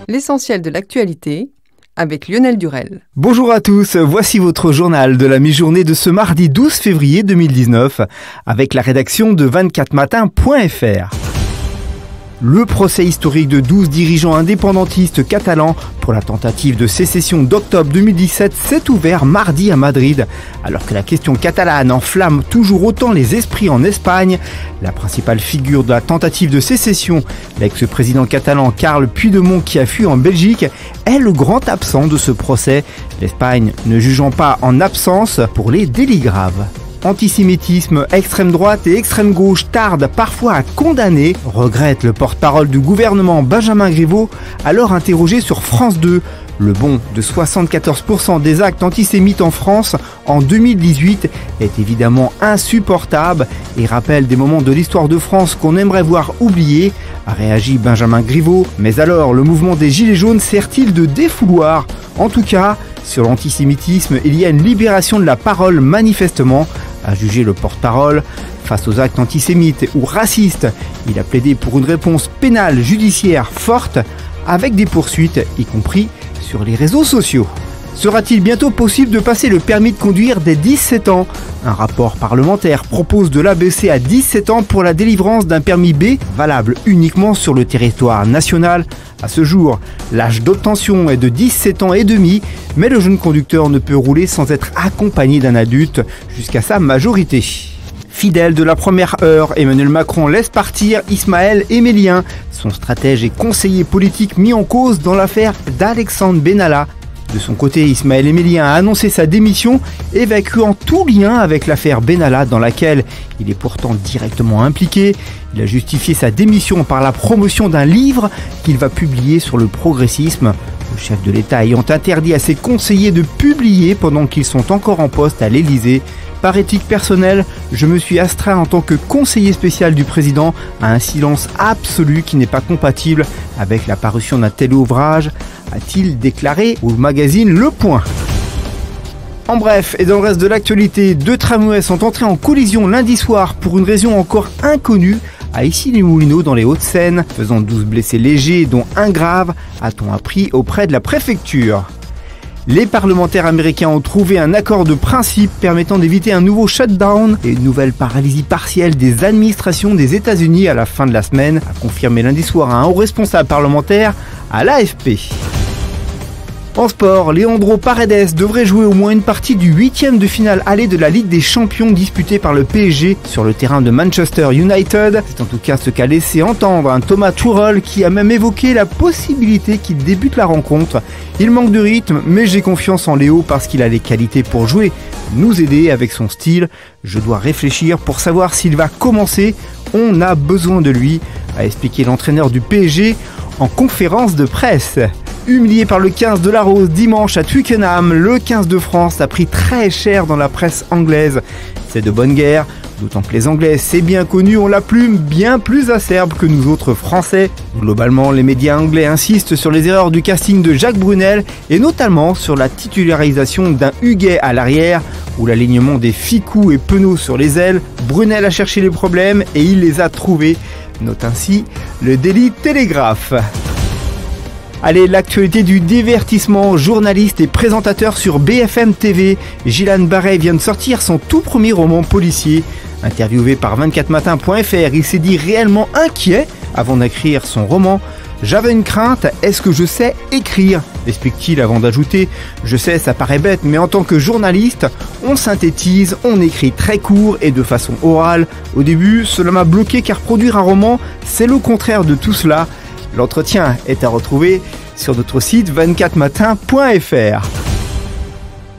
L'essentiel de l'actualité avec Lionel Durel. Bonjour à tous, voici votre journal de la mi-journée de ce mardi 12 février 2019 avec la rédaction de 24matin.fr. Le procès historique de 12 dirigeants indépendantistes catalans pour la tentative de sécession d'octobre 2017 s'est ouvert mardi à Madrid. Alors que la question catalane enflamme toujours autant les esprits en Espagne, la principale figure de la tentative de sécession, l'ex-président catalan Carles Puigdemont qui a fui en Belgique, est le grand absent de ce procès, l'Espagne ne jugeant pas en absence pour les délits graves. Antisémitisme, extrême droite et extrême gauche tardent parfois à condamner, regrette le porte-parole du gouvernement Benjamin Griveaux, alors interrogé sur France 2. Le bond de 74% des actes antisémites en France en 2018 est évidemment insupportable et rappelle des moments de l'histoire de France qu'on aimerait voir oubliés, a réagi Benjamin Griveaux. Mais alors, le mouvement des Gilets jaunes sert-il de défouloir ? En tout cas, sur l'antisémitisme, il y a une libération de la parole manifestement, a jugé le porte-parole. Face aux actes antisémites ou racistes, il a plaidé pour une réponse pénale judiciaire forte avec des poursuites, y compris sur les réseaux sociaux. Sera-t-il bientôt possible de passer le permis de conduire dès 17 ans ? Un rapport parlementaire propose de l'abaisser à 17 ans pour la délivrance d'un permis B, valable uniquement sur le territoire national. À ce jour, l'âge d'obtention est de 17 ans et demi, mais le jeune conducteur ne peut rouler sans être accompagné d'un adulte jusqu'à sa majorité. Fidèle de la première heure, Emmanuel Macron laisse partir Ismaël Emelien, son stratège et conseiller politique mis en cause dans l'affaire d'Alexandre Benalla. De son côté, Ismaël Emelien a annoncé sa démission, évacuant tout lien avec l'affaire Benalla dans laquelle il est pourtant directement impliqué. Il a justifié sa démission par la promotion d'un livre qu'il va publier sur le progressisme. Le chef de l'État ayant interdit à ses conseillers de publier pendant qu'ils sont encore en poste à l'Élysée. Par éthique personnelle, je me suis astreint en tant que conseiller spécial du président à un silence absolu qui n'est pas compatible avec la parution d'un tel ouvrage, a-t-il déclaré au magazine Le Point. En bref, et dans le reste de l'actualité, 2 tramways sont entrés en collision lundi soir pour une raison encore inconnue à Issy-les-Moulineaux dans les Hauts-de-Seine, faisant 12 blessés légers dont un grave, a-t-on appris auprès de la préfecture. Les parlementaires américains ont trouvé un accord de principe permettant d'éviter un nouveau shutdown et une nouvelle paralysie partielle des administrations des États-Unis à la fin de la semaine, a confirmé lundi soir un haut responsable parlementaire à l'AFP. En sport, Leandro Paredes devrait jouer au moins une partie du 8e de finale aller de la Ligue des Champions disputée par le PSG sur le terrain de Manchester United. C'est en tout cas ce qu'a laissé entendre un Thomas Tuchel qui a même évoqué la possibilité qu'il débute la rencontre. Il manque de rythme, mais j'ai confiance en Léo parce qu'il a les qualités pour jouer, nous aider avec son style. Je dois réfléchir pour savoir s'il va commencer. On a besoin de lui, a expliqué l'entraîneur du PSG en conférence de presse. Humilié par le 15 de la Rose dimanche à Twickenham, le 15 de France a pris très cher dans la presse anglaise. C'est de bonne guerre, d'autant que les Anglais, c'est bien connu, ont la plume bien plus acerbe que nous autres Français. Globalement, les médias anglais insistent sur les erreurs du casting de Jacques Brunel et notamment sur la titularisation d'un Huguet à l'arrière ou l'alignement des Ficou et Penaud sur les ailes. Brunel a cherché les problèmes et il les a trouvés, note ainsi le Daily Telegraph. Allez, l'actualité du divertissement, journaliste et présentateur sur BFM TV, Gillan Barret vient de sortir son tout premier roman policier. Interviewé par 24matin.fr, il s'est dit réellement inquiet avant d'écrire son roman. J'avais une crainte, est-ce que je sais écrire ? Explique-t-il avant d'ajouter, je sais, ça paraît bête, mais en tant que journaliste, on synthétise, on écrit très court et de façon orale. Au début, cela m'a bloqué car produire un roman, c'est le contraire de tout cela. L'entretien est à retrouver sur notre site 24matin.fr.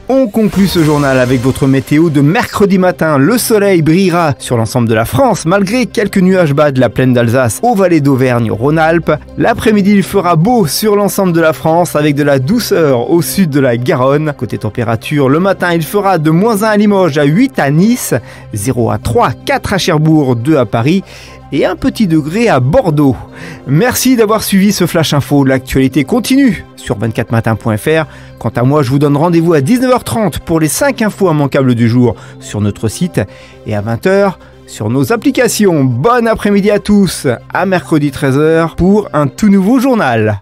On conclut ce journal avec votre météo de mercredi matin. Le soleil brillera sur l'ensemble de la France malgré quelques nuages bas de la plaine d'Alsace aux vallées d'Auvergne-Rhône-Alpes. L'après-midi, il fera beau sur l'ensemble de la France avec de la douceur au sud de la Garonne. Côté température, le matin, il fera de -1 à Limoges, à 8 à Nice, 0 à 3, 4 à Cherbourg, 2 à Paris et un petit degré à Bordeaux. Merci d'avoir suivi ce Flash Info. L'actualité continue sur 24matin.fr. Quant à moi, je vous donne rendez-vous à 19h30 pour les 5 infos immanquables du jour sur notre site et à 20h sur nos applications. Bon après-midi à tous, à mercredi 13h pour un tout nouveau journal.